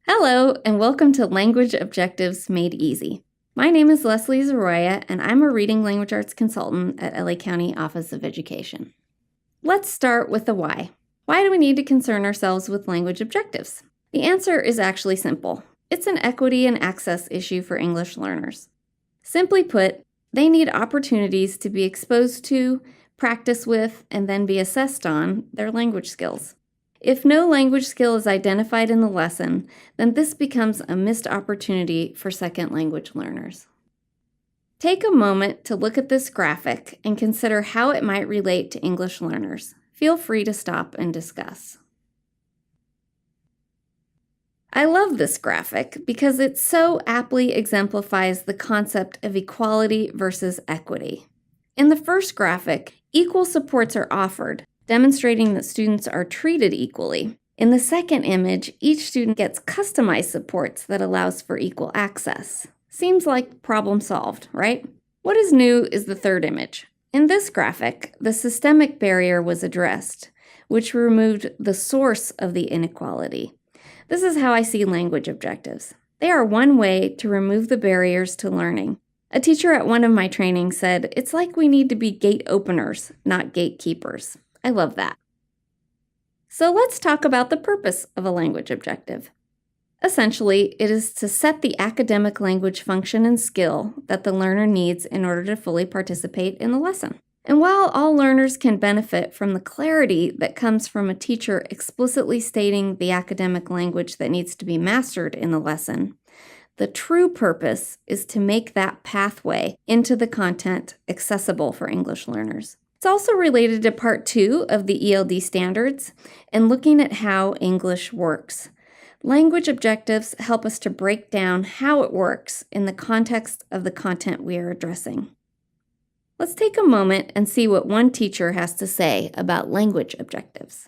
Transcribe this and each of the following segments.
Hello, and welcome to Language Objectives Made Easy. My name is Leslie Zoroya, and I'm a Reading Language Arts consultant at LA County Office of Education. Let's start with the why. Why do we need to concern ourselves with language objectives? The answer is actually simple. It's an equity and access issue for English learners. Simply put, they need opportunities to be exposed to, practice with, and then be assessed on their language skills. If no language skill is identified in the lesson, then this becomes a missed opportunity for second language learners. Take a moment to look at this graphic and consider how it might relate to English learners. Feel free to stop and discuss. I love this graphic because it so aptly exemplifies the concept of equality versus equity. In the first graphic, equal supports are offered, demonstrating that students are treated equally. In the second image, each student gets customized supports that allows for equal access. Seems like problem solved, right? What is new is the third image. In this graphic, the systemic barrier was addressed, which removed the source of the inequality. This is how I see language objectives. They are one way to remove the barriers to learning. A teacher at one of my trainings said, "It's like we need to be gate openers, not gatekeepers." I love that. So let's talk about the purpose of a language objective. Essentially, it is to set the academic language function and skill that the learner needs in order to fully participate in the lesson. And while all learners can benefit from the clarity that comes from a teacher explicitly stating the academic language that needs to be mastered in the lesson, the true purpose is to make that pathway into the content accessible for English learners. It's also related to part 2 of the ELD standards and looking at how English works. Language objectives help us to break down how it works in the context of the content we are addressing. Let's take a moment and see what one teacher has to say about language objectives.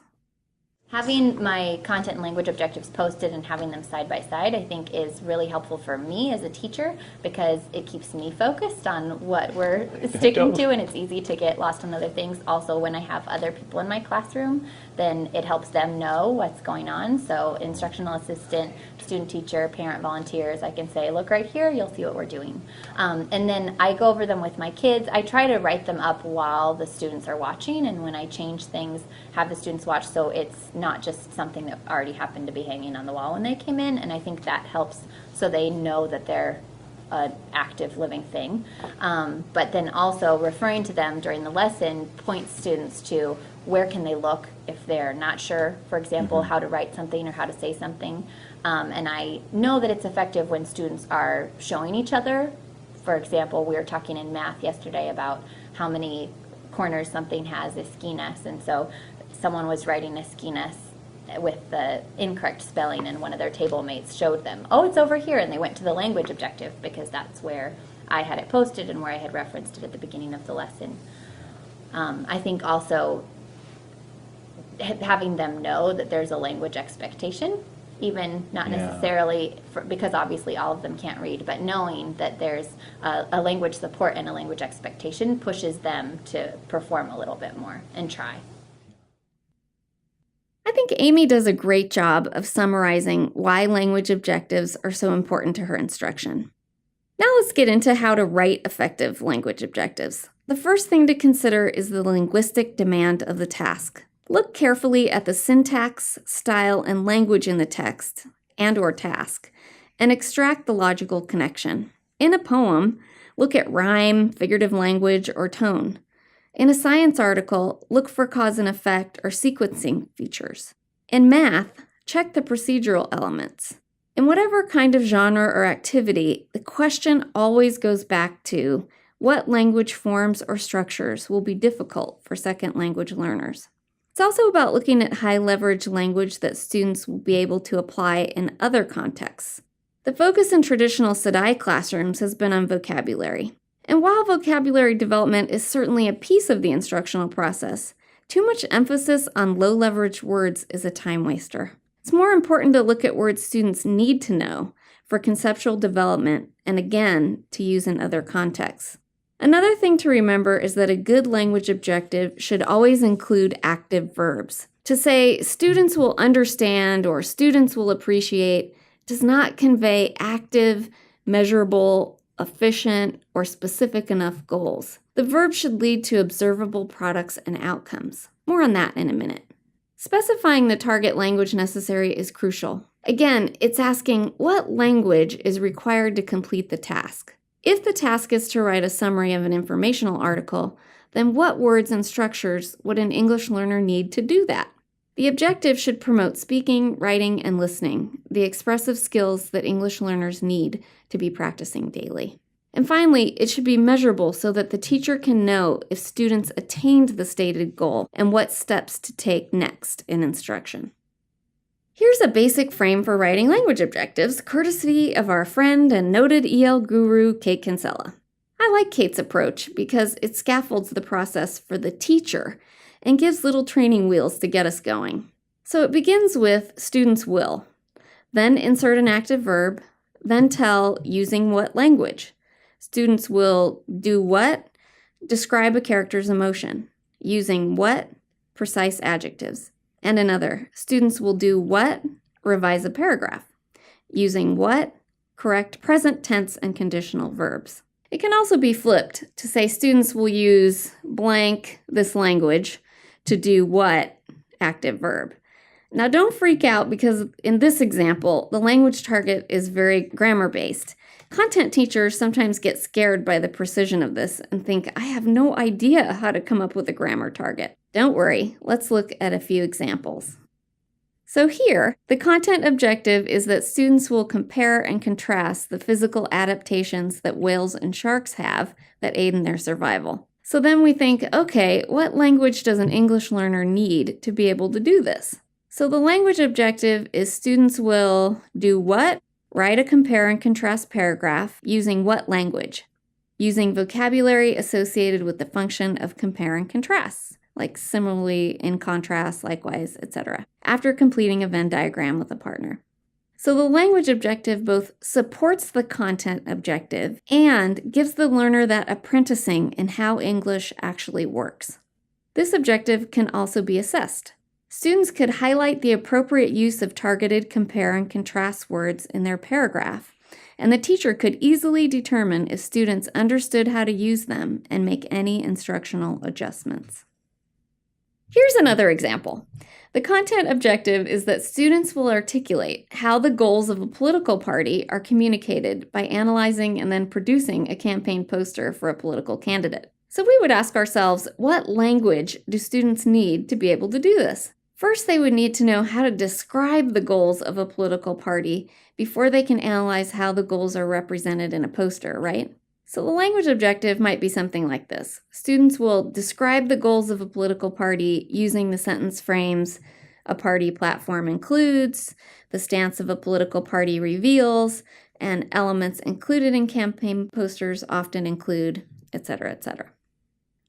Having my content and language objectives posted and having them side by side, I think, is really helpful for me as a teacher because it keeps me focused on what we're sticking to, and it's easy to get lost on other things. Also, when I have other people in my classroom, then it helps them know what's going on. So instructional assistant, student teacher, parent volunteers, I can say, look right here, you'll see what we're doing. And then I go over them with my kids. I try to write them up while the students are watching, and when I change things, have the students watch so it's not just something that already happened to be hanging on the wall when they came in, and I think that helps so they know that they're an active living thing. But then also referring to them during the lesson points students to where can they look if they're not sure, for example, how to write something or how to say something. And I know that it's effective when students are showing each other. For example, we were talking in math yesterday about how many corners something has, a skewness, and so someone was writing a skewness with the incorrect spelling, and one of their table mates showed them, oh, it's over here, and they went to the language objective because that's where I had it posted and where I had referenced it at the beginning of the lesson. I think also having them know that there's a language expectation, even not necessarily because obviously all of them can't read, but knowing that there's a language support and a language expectation pushes them to perform a little bit more and try. I think Amy does a great job of summarizing why language objectives are so important to her instruction. Now let's get into how to write effective language objectives. The first thing to consider is the linguistic demand of the task. Look carefully at the syntax, style, and language in the text and/or task, and extract the logical connection. In a poem, look at rhyme, figurative language, or tone. In a science article, look for cause and effect or sequencing features. In math, check the procedural elements. In whatever kind of genre or activity, the question always goes back to what language forms or structures will be difficult for second language learners. It's also about looking at high leverage language that students will be able to apply in other contexts. The focus in traditional SEDI classrooms has been on vocabulary. And while vocabulary development is certainly a piece of the instructional process, too much emphasis on low-leverage words is a time waster. It's more important to look at words students need to know for conceptual development and, again, to use in other contexts. Another thing to remember is that a good language objective should always include active verbs. To say students will understand or students will appreciate does not convey active, measurable, efficient, or specific enough goals. The verb should lead to observable products and outcomes. More on that in a minute. Specifying the target language necessary is crucial. Again, it's asking what language is required to complete the task. If the task is to write a summary of an informational article, then what words and structures would an English learner need to do that? The objective should promote speaking, writing, and listening, the expressive skills that English learners need to be practicing daily. And finally, it should be measurable so that the teacher can know if students attained the stated goal and what steps to take next in instruction. Here's a basic frame for writing language objectives, courtesy of our friend and noted EL guru, Kate Kinsella. I like Kate's approach because it scaffolds the process for the teacher and gives little training wheels to get us going. So it begins with students will, then insert an active verb, then tell using what language. Students will do what? Describe a character's emotion. Using what? Precise adjectives. And another, students will do what? Revise a paragraph. Using what? Correct present tense and conditional verbs. It can also be flipped to say students will use blank, this language, to do what? Active verb. Now don't freak out because in this example, the language target is very grammar-based. Content teachers sometimes get scared by the precision of this and think, I have no idea how to come up with a grammar target. Don't worry, let's look at a few examples. So here, the content objective is that students will compare and contrast the physical adaptations that whales and sharks have that aid in their survival. So then we think, okay, what language does an English learner need to be able to do this? So the language objective is students will do what? Write a compare and contrast paragraph using what language? Using vocabulary associated with the function of compare and contrast, like similarly, in contrast, likewise, etc., after completing a Venn diagram with a partner. So the language objective both supports the content objective and gives the learner that apprenticing in how English actually works. This objective can also be assessed. Students could highlight the appropriate use of targeted compare and contrast words in their paragraph, and the teacher could easily determine if students understood how to use them and make any instructional adjustments. Here's another example. The content objective is that students will articulate how the goals of a political party are communicated by analyzing and then producing a campaign poster for a political candidate. So we would ask ourselves, what language do students need to be able to do this? First, they would need to know how to describe the goals of a political party before they can analyze how the goals are represented in a poster, right? So the language objective might be something like this. Students will describe the goals of a political party using the sentence frames, a party platform includes, the stance of a political party reveals, and elements included in campaign posters often include, etc., etc.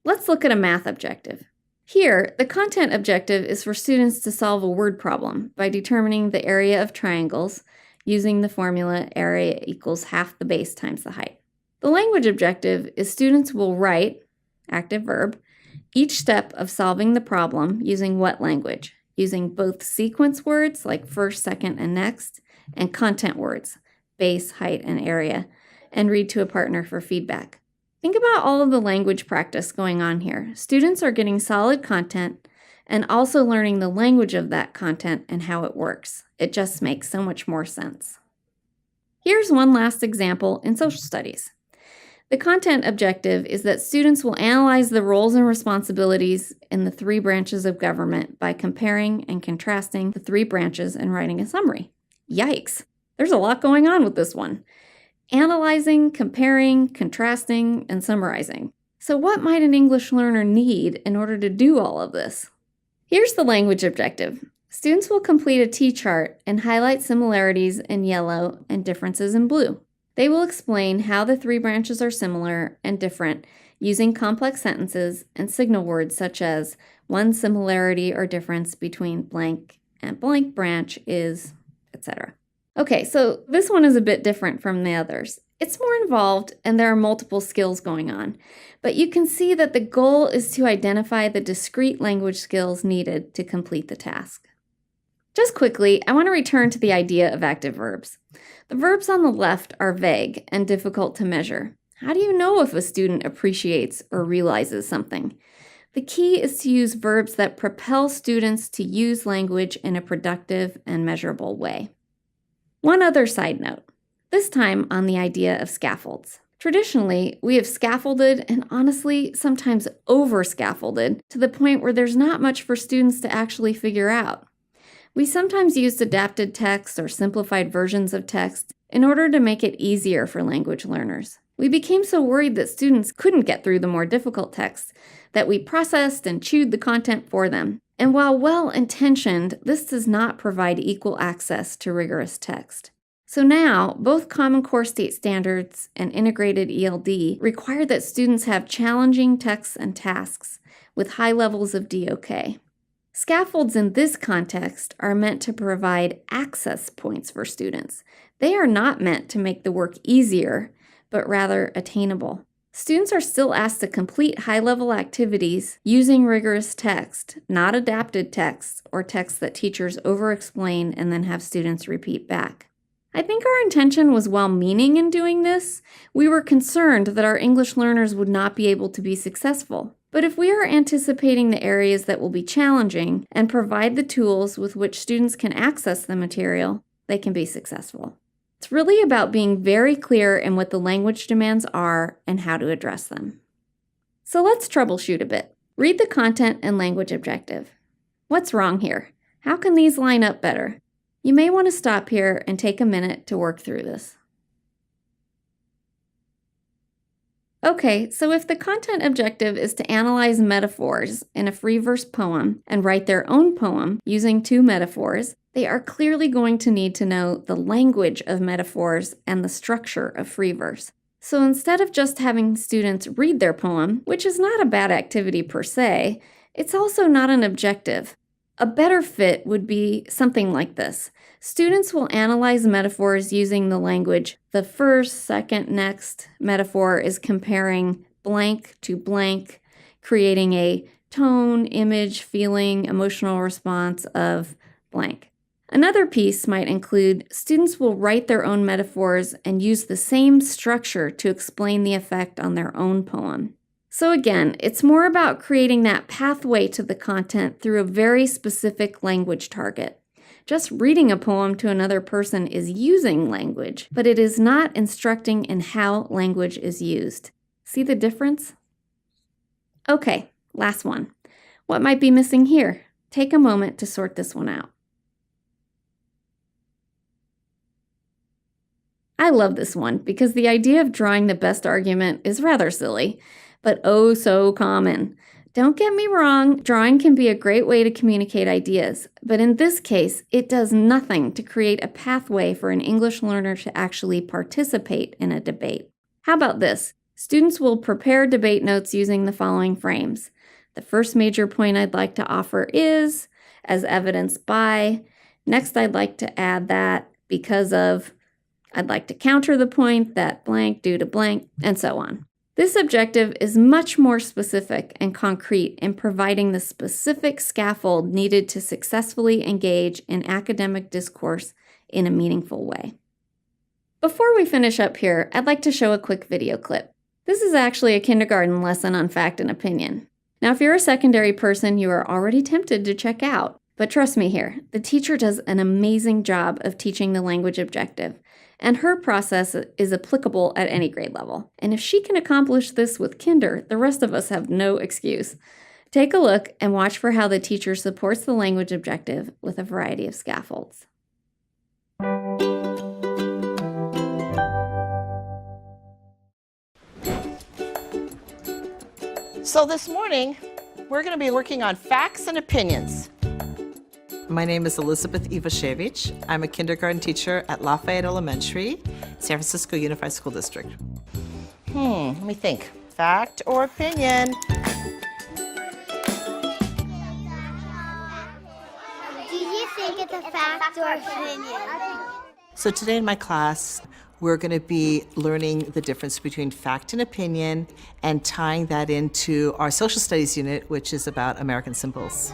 Let's look at a math objective. Here, the content objective is for students to solve a word problem by determining the area of triangles using the formula area equals half the base times the height. The language objective is students will write, active verb, each step of solving the problem using what language? Using both sequence words like first, second, and next, and content words, base, height, and area, and read to a partner for feedback. Think about all of the language practice going on here. Students are getting solid content and also learning the language of that content and how it works. It just makes so much more sense. Here's one last example in social studies. The content objective is that students will analyze the roles and responsibilities in the three branches of government by comparing and contrasting the three branches and writing a summary. Yikes, there's a lot going on with this one. Analyzing, comparing, contrasting, and summarizing. So what might an English learner need in order to do all of this? Here's the language objective. Students will complete a T-chart and highlight similarities in yellow and differences in blue. They will explain how the three branches are similar and different using complex sentences and signal words such as one similarity or difference between blank and blank branch is, etc. Okay, so this one is a bit different from the others. It's more involved and there are multiple skills going on, but you can see that the goal is to identify the discrete language skills needed to complete the task. Just quickly, I want to return to the idea of active verbs. The verbs on the left are vague and difficult to measure. How do you know if a student appreciates or realizes something? The key is to use verbs that propel students to use language in a productive and measurable way. One other side note, this time on the idea of scaffolds. Traditionally, we have scaffolded and honestly sometimes over-scaffolded to the point where there's not much for students to actually figure out. We sometimes used adapted text or simplified versions of text in order to make it easier for language learners. We became so worried that students couldn't get through the more difficult texts that we processed and chewed the content for them. And while well-intentioned, this does not provide equal access to rigorous text. So now, both Common Core State Standards and Integrated ELD require that students have challenging texts and tasks with high levels of DOK. Scaffolds in this context are meant to provide access points for students. They are not meant to make the work easier, but rather attainable. Students are still asked to complete high-level activities using rigorous text, not adapted text or text that teachers over-explain and then have students repeat back. I think our intention was well-meaning in doing this. We were concerned that our English learners would not be able to be successful. But if we are anticipating the areas that will be challenging and provide the tools with which students can access the material, they can be successful. It's really about being very clear in what the language demands are and how to address them. So let's troubleshoot a bit. Read the content and language objective. What's wrong here? How can these line up better? You may want to stop here and take a minute to work through this. Okay, so if the content objective is to analyze metaphors in a free verse poem and write their own poem using 2 metaphors, they are clearly going to need to know the language of metaphors and the structure of free verse. So instead of just having students read their poem, which is not a bad activity per se, it's also not an objective. A better fit would be something like this. Students will analyze metaphors using the language. The first, second, next metaphor is comparing blank to blank, creating a tone, image, feeling, emotional response of blank. Another piece might include students will write their own metaphors and use the same structure to explain the effect on their own poem. So again, it's more about creating that pathway to the content through a very specific language target. Just reading a poem to another person is using language, but it is not instructing in how language is used. See the difference? Okay, last one. What might be missing here? Take a moment to sort this one out. I love this one because the idea of drawing the best argument is rather silly, but oh so common. Don't get me wrong, drawing can be a great way to communicate ideas, but in this case, it does nothing to create a pathway for an English learner to actually participate in a debate. How about this? Students will prepare debate notes using the following frames. The first major point I'd like to offer is, as evidenced by. Next, I'd like to add that because of. I'd like to counter the point that blank due to blank, and so on. This objective is much more specific and concrete in providing the specific scaffold needed to successfully engage in academic discourse in a meaningful way. Before we finish up here, I'd like to show a quick video clip. This is actually a kindergarten lesson on fact and opinion. Now, if you're a secondary person, you are already tempted to check out. But trust me here, the teacher does an amazing job of teaching the language objective, and her process is applicable at any grade level. And if she can accomplish this with kinder, the rest of us have no excuse. Take a look and watch for how the teacher supports the language objective with a variety of scaffolds. So this morning, we're going to be working on facts and opinions. My name is Elizabeth Ivashevich. I'm a kindergarten teacher at Lafayette Elementary, San Francisco Unified School District. Let me think. Fact or opinion? Do you think it's a fact or opinion? So today in my class, we're going to be learning the difference between fact and opinion and tying that into our social studies unit, which is about American symbols.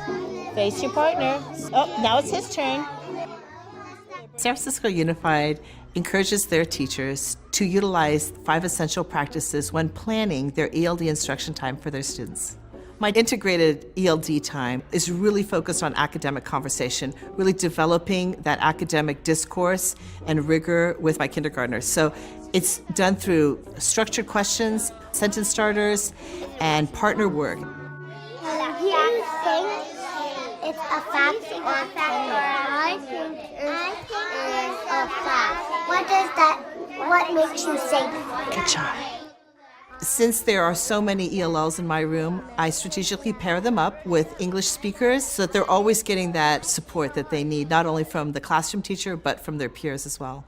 Face your partner. Oh, now it's his turn. San Francisco Unified encourages their teachers to utilize 5 essential practices when planning their ELD instruction time for their students. My integrated ELD time is really focused on academic conversation, really developing that academic discourse and rigor with my kindergartners. So it's done through structured questions, sentence starters, and partner work. Do you think it's a fact or a opinion? I think it's a fact. What makes you say that? Good job. Since there are so many ELLs in my room, I strategically pair them up with English speakers so that they're always getting that support that they need, not only from the classroom teacher, but from their peers as well.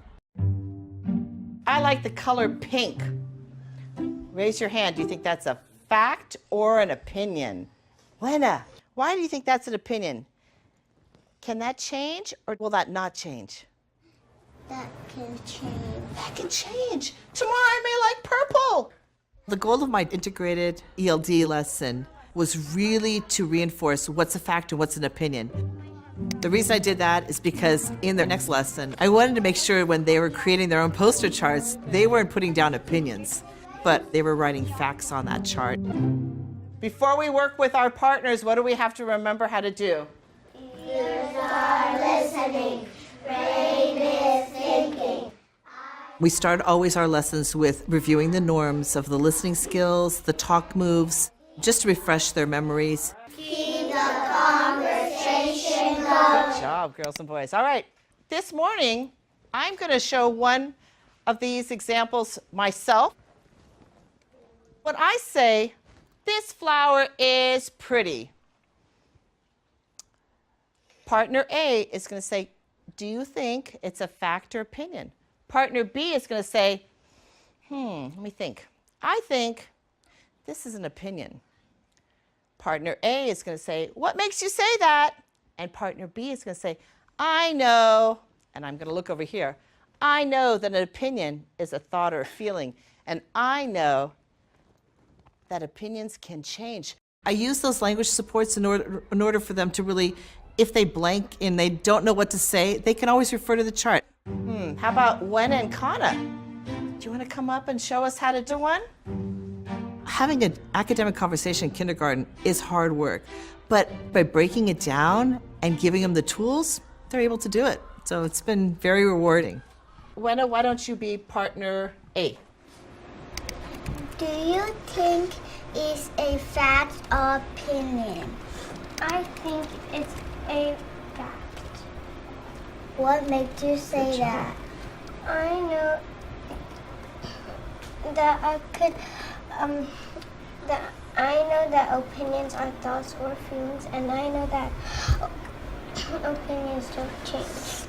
I like the color pink. Raise your hand. Do you think that's a fact or an opinion? Lena, why do you think that's an opinion? Can that change or will that not change? That can change. That can change. Tomorrow I may like purple. The goal of my integrated ELD lesson was really to reinforce what's a fact and what's an opinion. The reason I did that is because in their next lesson, I wanted to make sure when they were creating their own poster charts, they weren't putting down opinions, but they were writing facts on that chart. Before we work with our partners, what do we have to remember how to do? Ears are listening. Brain is thinking. We start always our lessons with reviewing the norms of the listening skills, the talk moves, just to refresh their memories. Keep the conversation going. Good job, girls and boys. All right, this morning, I'm going to show one of these examples myself. When I say, this flower is pretty, partner A is going to say, do you think it's a fact or opinion? Partner B is going to say, let me think. I think this is an opinion. Partner A is going to say, what makes you say that? And partner B is going to say, I know, and I'm going to look over here, I know that an opinion is a thought or a feeling, and I know that opinions can change. I use those language supports in order for them to really, if they blank and they don't know what to say, they can always refer to the chart. How about Wen and Kana? Do you want to come up and show us how to do one? Having an academic conversation in kindergarten is hard work, but by breaking it down and giving them the tools, they're able to do it. So it's been very rewarding. Wenna, why don't you be partner A? Do you think it's a fact or opinion? I think it's a fact. What makes you say that? I know that I know that opinions are thoughts or feelings, and I know that opinions don't change.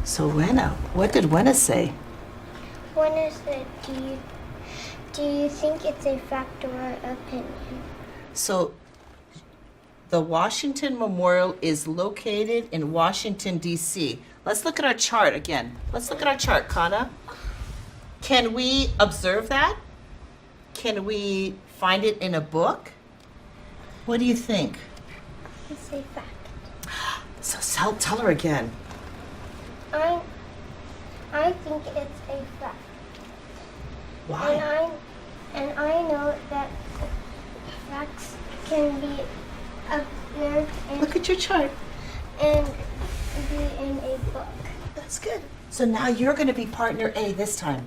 So Wenna, what did Wenna say? Wenna said, do you think it's a fact or opinion? So the Washington Memorial is located in Washington, D.C. Let's look at our chart again. Let's look at our chart, Kana. Can we observe that? Can we find it in a book? What do you think? It's a fact. So tell her again. I think it's a fact. Why? And I know that facts can be observed Look at your chart. and be in a book. That's good. So now you're going to be partner A this time.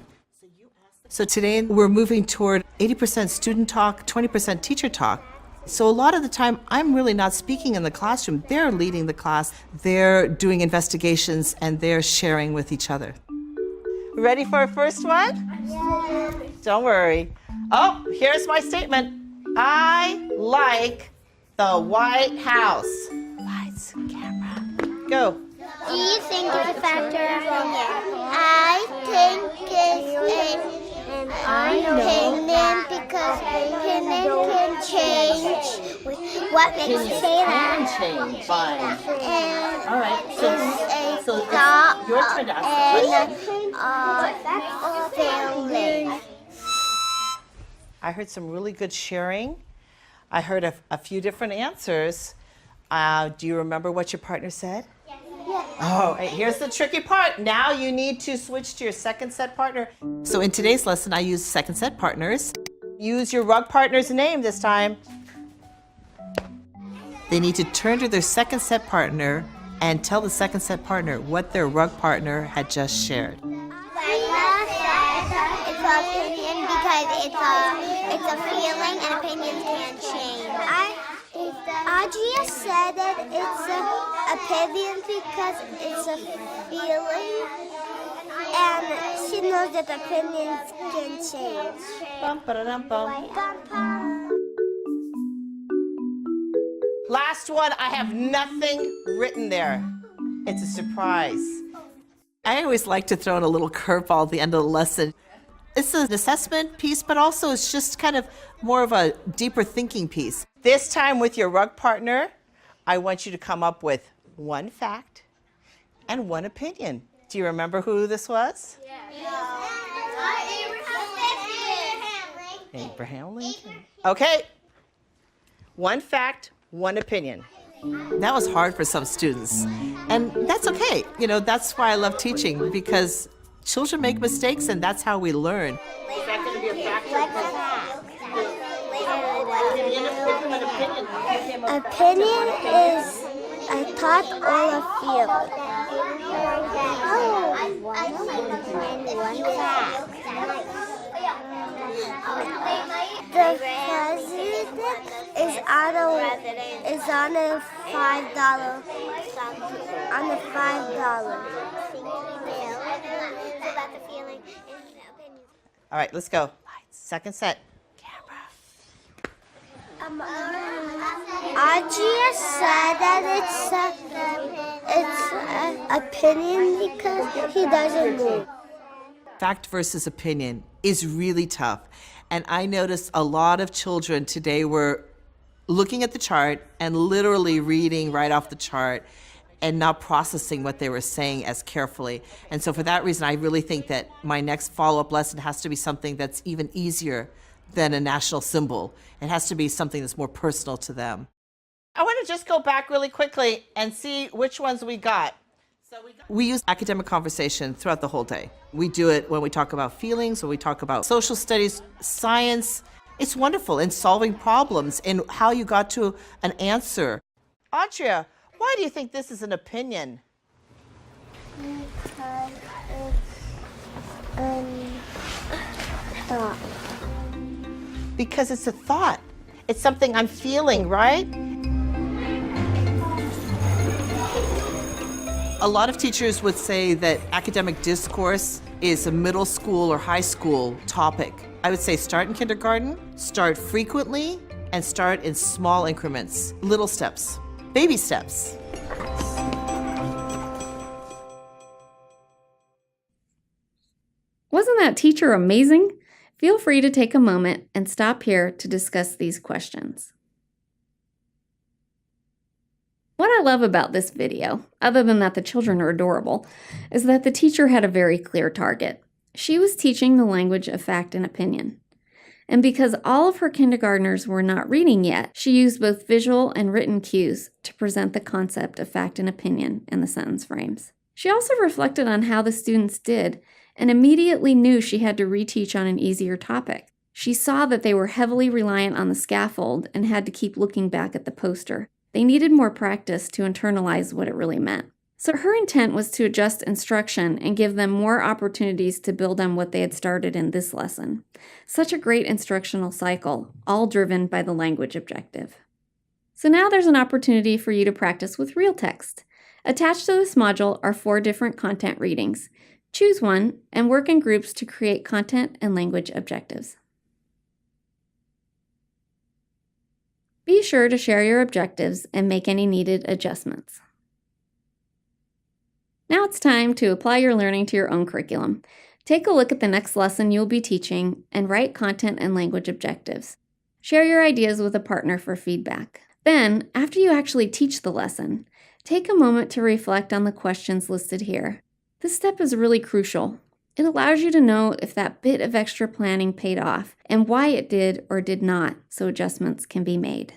So today we're moving toward 80% student talk, 20% teacher talk. So a lot of the time I'm really not speaking in the classroom. They're leading the class, they're doing investigations, and they're sharing with each other. Ready for our first one? Yeah. Don't worry. Oh, here's my statement. I like the White House. Lights, camera, go. Do you think it's a fact or opinion? I think it's an opinion because opinion can change. What makes you say that? Can change. Fine. And All right. it's So a it's thought your turn to ask the question. feeling. I heard some really good sharing. I heard a few different answers. Do you remember what your partner said? Yes. Oh, here's the tricky part. Now you need to switch to your second set partner. So in today's lesson, I use second set partners. Use your rug partner's name this time. They need to turn to their second set partner and tell the second set partner what their rug partner had just shared. It's an opinion because it's a feeling and opinions can change. Adria said that it's an opinion because it's a feeling and she knows that opinions can change. Bum, ba-da-dum, bum. Last one, I have nothing written there. It's a surprise. I always like to throw in a little curveball at the end of the lesson. It's an assessment piece, but also it's just kind of more of a deeper thinking piece. This time with your rug partner, I want you to come up with one fact and one opinion. Do you remember who this was? Abraham Lincoln. Okay. One fact, one opinion. That was hard for some students. And that's okay. You know, that's why I love teaching, because children make mistakes and that's how we learn. Is that going to be a fact or Opinion is a thought or a feeling. And one fact. The president is on a $5 on a $5. All right, let's go. Lights. Second set. Camera. Adria said that it's an opinion because he doesn't move. Fact versus opinion is really tough. And I noticed a lot of children today were looking at the chart and literally reading right off the chart and not processing what they were saying as carefully. And so for that reason, I really think that my next follow-up lesson has to be something that's even easier than a national symbol. It has to be something that's more personal to them. I want to just go back really quickly and see which ones we got. We use academic conversation throughout the whole day. We do it when we talk about feelings, when we talk about social studies, science. It's wonderful in solving problems and how you got to an answer. Adria, why do you think this is an opinion? Because it's thought. Because it's a thought. It's something I'm feeling, right? A lot of teachers would say that academic discourse is a middle school or high school topic. I would say start in kindergarten, start frequently, and start in small increments, little steps, baby steps. Wasn't that teacher amazing? Feel free to take a moment and stop here to discuss these questions. What I love about this video, other than that the children are adorable, is that the teacher had a very clear target. She was teaching the language of fact and opinion. And because all of her kindergartners were not reading yet, she used both visual and written cues to present the concept of fact and opinion in the sentence frames. She also reflected on how the students did and immediately knew she had to reteach on an easier topic. She saw that they were heavily reliant on the scaffold and had to keep looking back at the poster. They needed more practice to internalize what it really meant. So her intent was to adjust instruction and give them more opportunities to build on what they had started in this lesson. Such a great instructional cycle, all driven by the language objective. So now there's an opportunity for you to practice with real text. Attached to this module are 4 different content readings. Choose one and work in groups to create content and language objectives. Be sure to share your objectives and make any needed adjustments. Now it's time to apply your learning to your own curriculum. Take a look at the next lesson you'll be teaching and write content and language objectives. Share your ideas with a partner for feedback. Then, after you actually teach the lesson, take a moment to reflect on the questions listed here. This step is really crucial. It allows you to know if that bit of extra planning paid off and why it did or did not, so adjustments can be made.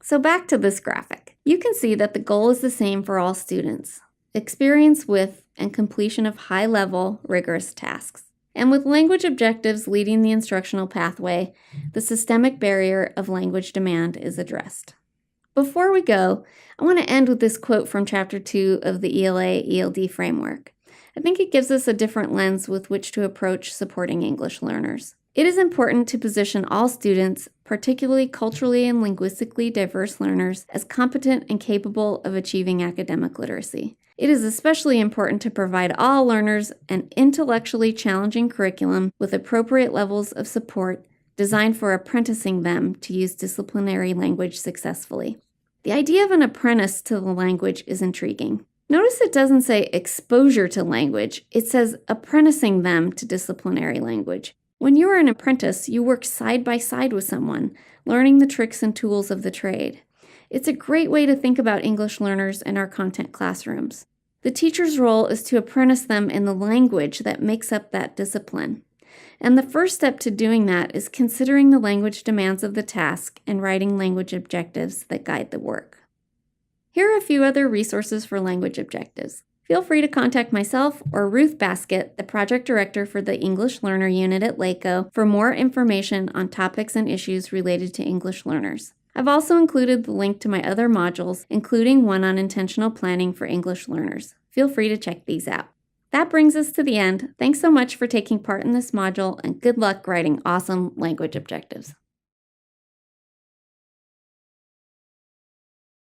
So back to this graphic. You can see that the goal is the same for all students: experience with and completion of high-level, rigorous tasks. And with language objectives leading the instructional pathway, the systemic barrier of language demand is addressed. Before we go, I want to end with this quote from Chapter 2 of the ELA-ELD framework. I think it gives us a different lens with which to approach supporting English learners. It is important to position all students, particularly culturally and linguistically diverse learners, as competent and capable of achieving academic literacy. It is especially important to provide all learners an intellectually challenging curriculum with appropriate levels of support designed for apprenticing them to use disciplinary language successfully. The idea of an apprentice to the language is intriguing. Notice it doesn't say exposure to language, it says apprenticing them to disciplinary language. When you are an apprentice, you work side by side with someone, learning the tricks and tools of the trade. It's a great way to think about English learners in our content classrooms. The teacher's role is to apprentice them in the language that makes up that discipline. And the first step to doing that is considering the language demands of the task and writing language objectives that guide the work. Here are a few other resources for language objectives. Feel free to contact myself or Ruth Baskett, the project director for the English Learner Unit at LACOE, for more information on topics and issues related to English learners. I've also included the link to my other modules, including one on intentional planning for English learners. Feel free to check these out. That brings us to the end. Thanks so much for taking part in this module, and good luck writing awesome language objectives.